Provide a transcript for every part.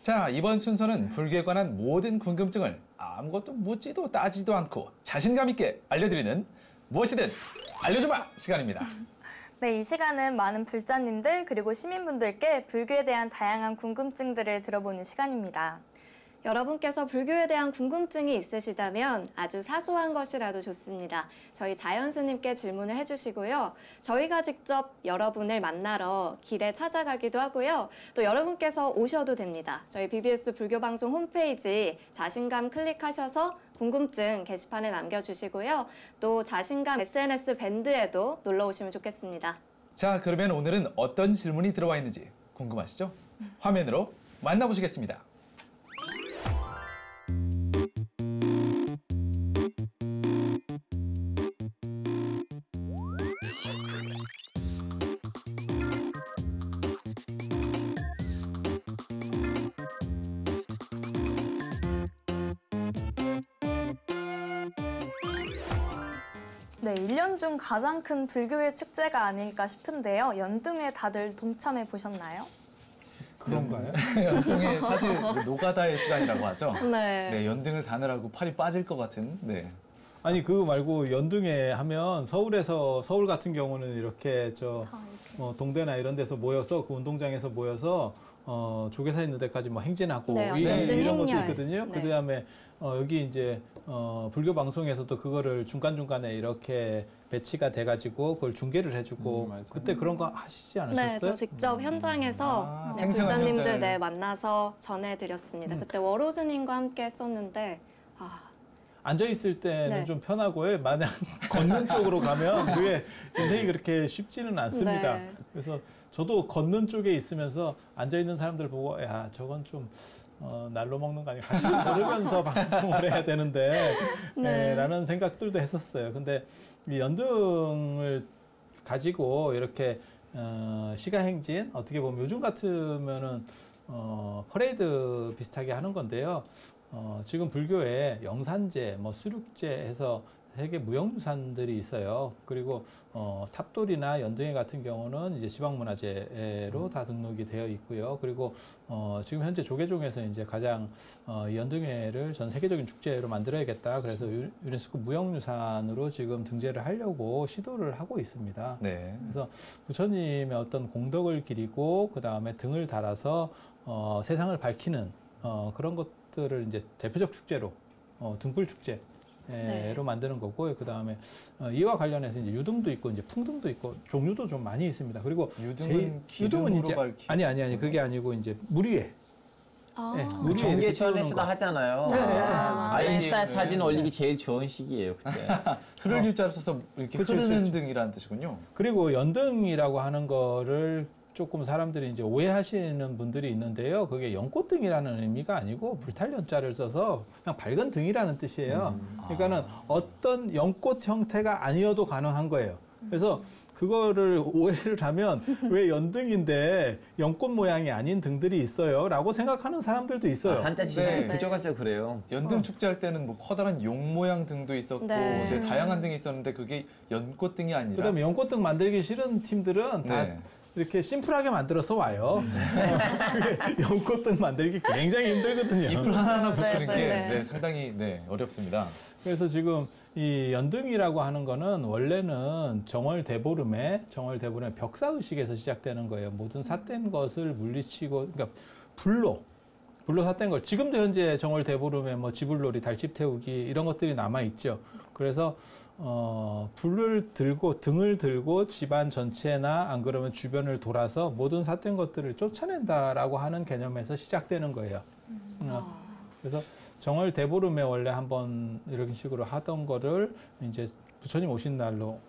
자, 이번 순서는 불교에 관한 모든 궁금증을 아무것도 묻지도 따지도 않고 자신감 있게 알려드리는 무엇이든 알려줘봐 시간입니다. 네, 이 시간은 많은 불자님들 그리고 시민분들께 불교에 대한 다양한 궁금증들을 들어보는 시간입니다. 여러분께서 불교에 대한 궁금증이 있으시다면 아주 사소한 것이라도 좋습니다. 저희 자연스님께 질문을 해주시고요. 저희가 직접 여러분을 만나러 길에 찾아가기도 하고요. 또 여러분께서 오셔도 됩니다. 저희 BBS 불교방송 홈페이지 자신감 클릭하셔서 궁금증 게시판에 남겨주시고요. 또 자신감 SNS 밴드에도 놀러 오시면 좋겠습니다. 자, 그러면 오늘은 어떤 질문이 들어와 있는지 궁금하시죠? 화면으로 만나보시겠습니다. 네, 1년 중 가장 큰 불교의 축제가 아닐까 싶은데요. 연등에 다들 동참해 보셨나요? 그런가요? 연등에 사실 노가다의 시간이라고 하죠. 네. 네, 연등을 다느라고 팔이 빠질 것 같은. 네. 아니 그거 말고 연등에 하면 서울 같은 경우는 이렇게 동대나 이런 데서 모여서 그 운동장에서 모여서 조계사 있는 데까지 뭐 행진하고 네, 이런 것도 행렬. 있거든요. 네. 그다음에 여기 이제 불교 방송에서도 그거를 중간중간에 이렇게 배치가 돼가지고 그걸 중계를 해주고 그때 그런 거 하시지 않으셨어요? 네, 저 직접 현장에서 네, 생생한 불자님들 현장을. 네, 만나서 전해드렸습니다. 그때 워로 스님과 함께 했었는데 앉아있을 때는 네. 좀 편하고요. 만약 걷는 쪽으로 가면 그게 인생이 그렇게 쉽지는 않습니다. 네. 그래서 저도 걷는 쪽에 있으면서 앉아있는 사람들 보고 야 저건 좀 날로 먹는 거 아니야. 같이 걸으면서 방송을 해야 되는데 네. 라는 생각들도 했었어요. 근데 이 연등을 가지고 이렇게 시가행진 어떻게 보면 요즘 같으면은 퍼레이드 비슷하게 하는 건데요. 지금 불교에 영산제, 수륙제 해서 세계 무형유산들이 있어요. 그리고 탑돌이나 연등회 같은 경우는 이제 지방문화재로 다 등록이 되어 있고요. 그리고 지금 현재 조계종에서 이제 가장 연등회를 전 세계적인 축제로 만들어야겠다. 그래서 유네스코 무형유산으로 지금 등재를 하려고 시도를 하고 있습니다. 네. 그래서 부처님의 어떤 공덕을 기리고 그 다음에 등을 달아서 세상을 밝히는 그런 것들을 이제 대표적 축제로 등불 축제로 만드는 거고요. 그 다음에 이와 관련해서 이제 유등도 있고 이제 풍등도 있고 종류도 좀 많이 있습니다. 그리고 유등은 이제 아니 그게 아니고 이제 물 위에 종계천에서도 하잖아요. 인스타 사진 올리기 제일 좋은 시기예요 그때. 흐를 일자를 써서 이렇게 흐르는 등이라는 뜻이군요. 그리고 연등이라고 하는 거를 조금 사람들이 이제 오해하시는 분들이 있는데요. 그게 연꽃등이라는 의미가 아니고 불탈연자를 써서 그냥 밝은 등이라는 뜻이에요. 그러니까는 어떤 연꽃 형태가 아니어도 가능한 거예요. 그래서 그거를 오해를 하면 왜 연등인데 연꽃 모양이 아닌 등들이 있어요? 라고 생각하는 사람들도 있어요. 한자 지식 부족해서 그래요. 연등 축제할 때는 뭐 커다란 용 모양 등도 있었고 네. 다양한 등이 있었는데 그게 연꽃 등이 아니라 그다음에 연꽃등 만들기 싫은 팀들은 다 이렇게 심플하게 만들어서 와요. 그게 연꽃등 만들기 굉장히 힘들거든요. 잎을 하나하나 붙이는 게 상당히 어렵습니다. 그래서 지금 이 연등이라고 하는 거는 원래는 정월대보름의 벽사의식에서 시작되는 거예요. 모든 삿된 것을 물리치고, 그러니까 불로 삿된 걸, 지금도 현재 정월대보름에 뭐 지불놀이, 달집 태우기 이런 것들이 남아 있죠. 그래서 불을 들고 등을 들고 집안 전체나 안 그러면 주변을 돌아서 모든 삿된 것들을 쫓아낸다라고 하는 개념에서 시작되는 거예요. 그래서 정월 대보름에 원래 한번 이런 식으로 하던 거를 이제 부처님 오신 날로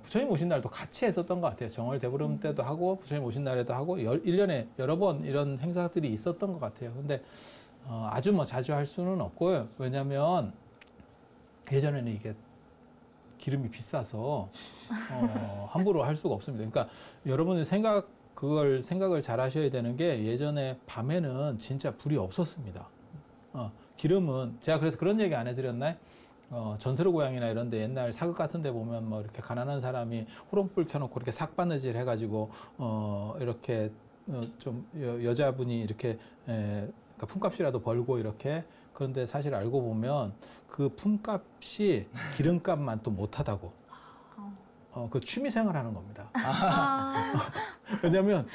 부처님 오신 날도 같이 했었던 것 같아요. 정월 대보름 때도 하고 부처님 오신 날에도 하고 1년에 여러 번 이런 행사들이 있었던 것 같아요. 근데 아주 뭐 자주 할 수는 없고요. 왜냐하면 예전에는 이게 기름이 비싸서 함부로 할 수가 없습니다. 그러니까 여러분의 생각을 잘 하셔야 되는 게 예전에 밤에는 진짜 불이 없었습니다. 기름은 제가 그래서 그런 얘기 안 해드렸나요? 전세로 고향이나 이런 데 옛날 사극 같은 데 보면 뭐 이렇게 가난한 사람이 호롱불 켜놓고 이렇게 삭바느질 해가지고 이렇게 좀 여자분이 이렇게 그러니까 품값이라도 벌고 이렇게. 그런데 사실 알고 보면 그 품값이 기름값만 또 못하다고. 그 취미 생활하는 겁니다. 왜냐하면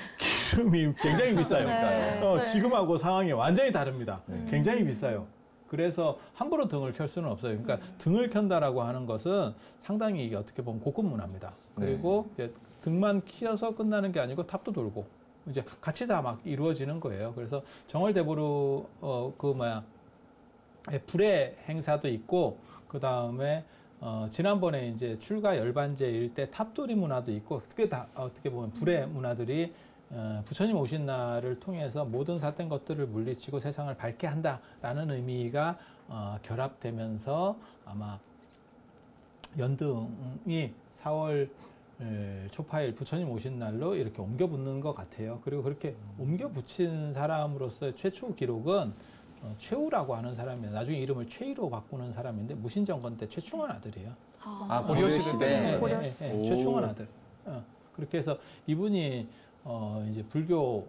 기름이 굉장히 비싸요. 네. 지금하고 상황이 완전히 다릅니다. 굉장히 비싸요. 그래서 함부로 등을 켤 수는 없어요. 그러니까 등을 켠다라고 하는 것은 상당히 이게 어떻게 보면 고급 문화입니다. 그리고 이제 등만 키워서 끝나는 게 아니고 탑도 돌고 이제 같이 다 막 이루어지는 거예요. 그래서 정월대보루 불의 행사도 있고 그 다음에 지난번에 이제 출가 열반제일 때 탑돌이 문화도 있고 그게 다 어떻게 보면 불의 문화들이 부처님 오신 날을 통해서 모든 삿된 것들을 물리치고 세상을 밝게 한다라는 의미가 결합되면서 아마 연등이 4월 초파일 부처님 오신 날로 이렇게 옮겨 붙는 것 같아요. 그리고 그렇게 옮겨 붙인 사람으로서의 최초 기록은 최우라고 하는 사람이 나중에 이름을 최희로 바꾸는 사람인데 무신정권 때 최충원 아들이에요. 고려시대. 네, 최충원 아들. 그렇게 해서 이분이 이제 불교를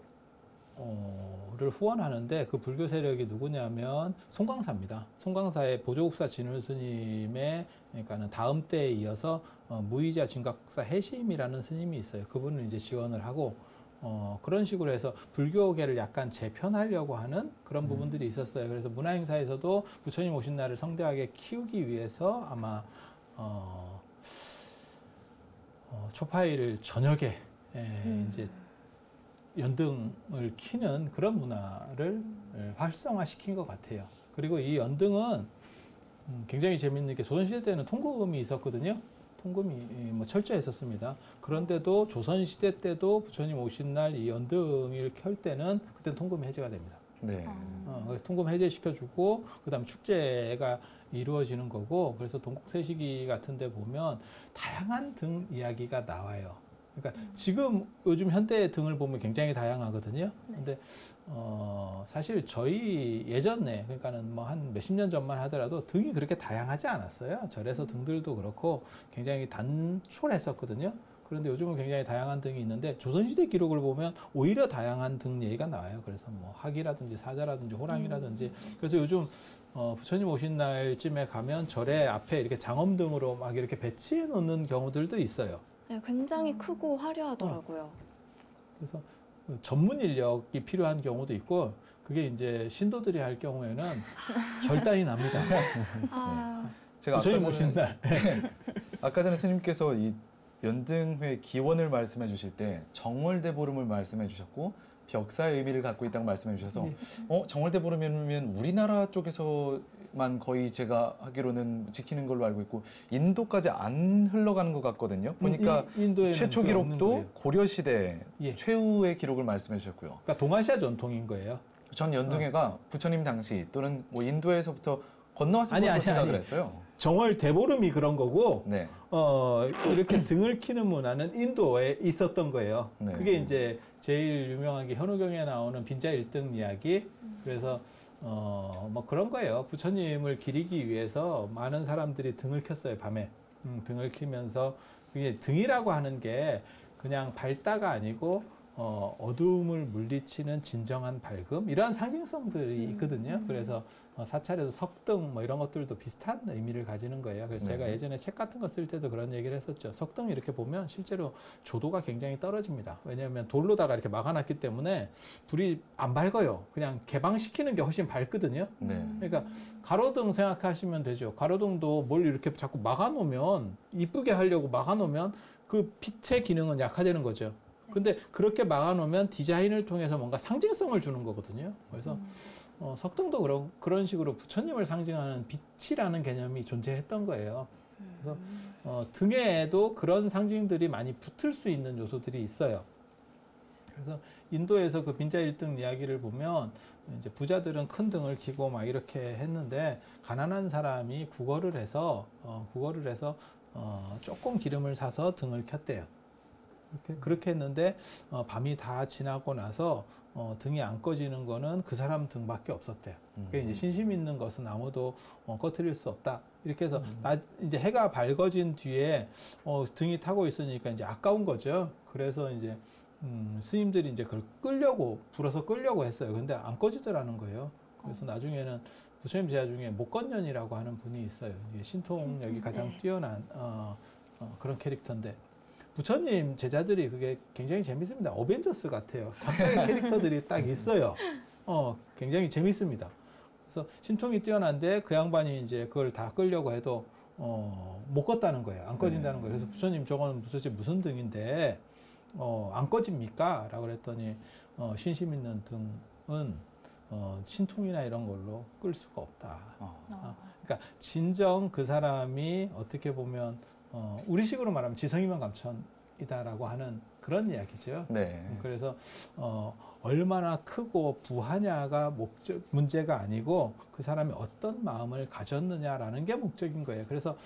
후원하는데 그 불교 세력이 누구냐면 송광사입니다. 송광사의 보조국사 진울 스님의 그러니까는 다음 때에 이어서 무의자 진각국사 해심이라는 스님이 있어요. 그분을 이제 지원을 하고 그런 식으로 해서 불교계를 약간 재편하려고 하는 그런 부분들이 있었어요. 그래서 문화행사에서도 부처님 오신 날을 성대하게 키우기 위해서 아마 초파일 저녁에 이제 연등을 키는 그런 문화를 활성화시킨 것 같아요. 그리고 이 연등은 굉장히 재밌는 게 조선시대 때는 통금이 있었거든요. 통금이 뭐 철저했었습니다. 그런데도 조선시대 때도 부처님 오신 날 이 연등을 켤 때는 그때는 통금이 해제가 됩니다. 네. 그래서 통금 해제시켜주고 그다음 축제가 이루어지는 거고 그래서 동국세시기 같은 데 보면 다양한 등 이야기가 나와요. 그러니까 지금 요즘 현대 등을 보면 굉장히 다양하거든요. 근데 사실 저희 예전에 그러니까는 뭐 한 몇십 년 전만 하더라도 등이 그렇게 다양하지 않았어요. 절에서 등들도 그렇고 굉장히 단촐했었거든요. 그런데 요즘은 굉장히 다양한 등이 있는데 조선시대 기록을 보면 오히려 다양한 등 얘기가 나와요. 그래서 뭐 학이라든지 사자라든지 호랑이라든지 그래서 요즘 부처님 오신 날쯤에 가면 절에 앞에 이렇게 장엄등으로 막 이렇게 배치해 놓는 경우들도 있어요. 네, 굉장히 크고 화려하더라고요. 그래서 전문 인력이 필요한 경우도 있고 그게 이제 신도들이 할 경우에는 절단이 납니다. 제가 부처님 오신 날. 아까 전에 스님께서 이 연등회 기원을 말씀해 주실 때 정월대보름을 말씀해 주셨고 벽사의 의미를 갖고 있다고 말씀해 주셔서 정월대보름이면 우리나라 쪽에서만 거의 제가 하기로는 지키는 걸로 알고 있고 인도까지 안 흘러가는 것 같거든요. 보니까 최초 기록도 고려시대 최후의 기록을 말씀해 주셨고요. 그러니까 동아시아 전통인 거예요. 전 연등회가 부처님 당시 또는 뭐 인도에서부터 건너왔을 것으로 생각을 했어요. 정월 대보름이 그런 거고 네. 이렇게 등을 키는 문화는 인도에 있었던 거예요. 네. 그게 이제 제일 유명한 게 현우경에 나오는 빈자 1등 이야기. 그래서 뭐 그런 거예요. 부처님을 기리기 위해서 많은 사람들이 등을 켰어요. 밤에 등을 키면서 그게 등이라고 하는 게 그냥 밝다가 아니고 어두움을 물리치는 진정한 밝음 이러한 상징성들이 있거든요. 그래서 사찰에서 석등 뭐 이런 것들도 비슷한 의미를 가지는 거예요. 그래서 제가 예전에 책 같은 거 쓸 때도 그런 얘기를 했었죠. 석등 이렇게 보면 실제로 조도가 굉장히 떨어집니다. 왜냐하면 돌로다가 이렇게 막아놨기 때문에 불이 안 밝아요. 그냥 개방시키는 게 훨씬 밝거든요. 그러니까 가로등 생각하시면 되죠. 가로등도 뭘 이렇게 자꾸 막아놓으면 이쁘게 하려고 막아놓으면 그 빛의 기능은 약화되는 거죠. 근데 그렇게 막아놓으면 디자인을 통해서 뭔가 상징성을 주는 거거든요. 그래서 석등도 그런 식으로 부처님을 상징하는 빛이라는 개념이 존재했던 거예요. 그래서 등에도 그런 상징들이 많이 붙을 수 있는 요소들이 있어요. 그래서 인도에서 그 빈자 1등 이야기를 보면 이제 부자들은 큰 등을 키고 막 이렇게 했는데 가난한 사람이 구걸을 해서 조금 기름을 사서 등을 켰대요. 그렇게 했는데 밤이 다 지나고 나서 등이 안 꺼지는 거는 그 사람 등밖에 없었대요. 그게 이제 신심 있는 것은 아무도 꺼트릴 수 없다. 이렇게 해서 이제 해가 밝아진 뒤에 등이 타고 있으니까 이제 아까운 거죠. 그래서 이제 스님들이 이제 그걸 불어서 끌려고 했어요. 근데 안 꺼지더라는 거예요. 그래서 나중에는 부처님 제자 중에 목건년이라고 하는 분이 있어요. 이게 신통력이 가장 네. 뛰어난 그런 캐릭터인데 부처님 제자들이 그게 굉장히 재밌습니다. 어벤져스 같아요. 각각의 캐릭터들이 딱 있어요. 굉장히 재밌습니다. 그래서 신통이 뛰어난데 그 양반이 이제 그걸 다 끌려고 해도 못 껐다는 거예요. 안 꺼진다는 거예요. 그래서 부처님 저거는 도대체 무슨 등인데 안 꺼집니까? 라고 그랬더니 신심 있는 등은 신통이나 이런 걸로 끌 수가 없다. 그러니까 진정 그 사람이 어떻게 보면 우리식으로 말하면 지성이면 감천이다라고 하는 그런 이야기죠. 네. 그래서 얼마나 크고 부하냐가 문제가 아니고 그 사람이 어떤 마음을 가졌느냐라는 게 목적인 거예요. 그래서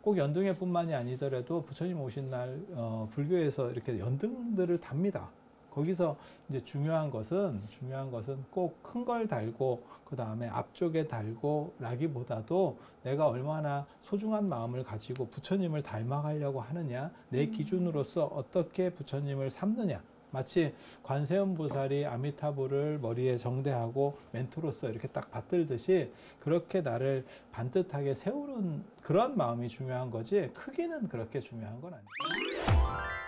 꼭 연등회뿐만이 아니더라도 부처님 오신 날 불교에서 이렇게 연등들을 답니다. 거기서 이제 중요한 것은 꼭 큰 걸 달고 그 다음에 앞쪽에 달고라기보다도 내가 얼마나 소중한 마음을 가지고 부처님을 닮아가려고 하느냐, 내 기준으로서 어떻게 부처님을 삼느냐. 마치 관세음보살이 아미타불을 머리에 정대하고 멘토로서 이렇게 딱 받들듯이 그렇게 나를 반듯하게 세우는 그런 마음이 중요한 거지 크기는 그렇게 중요한 건 아니에요.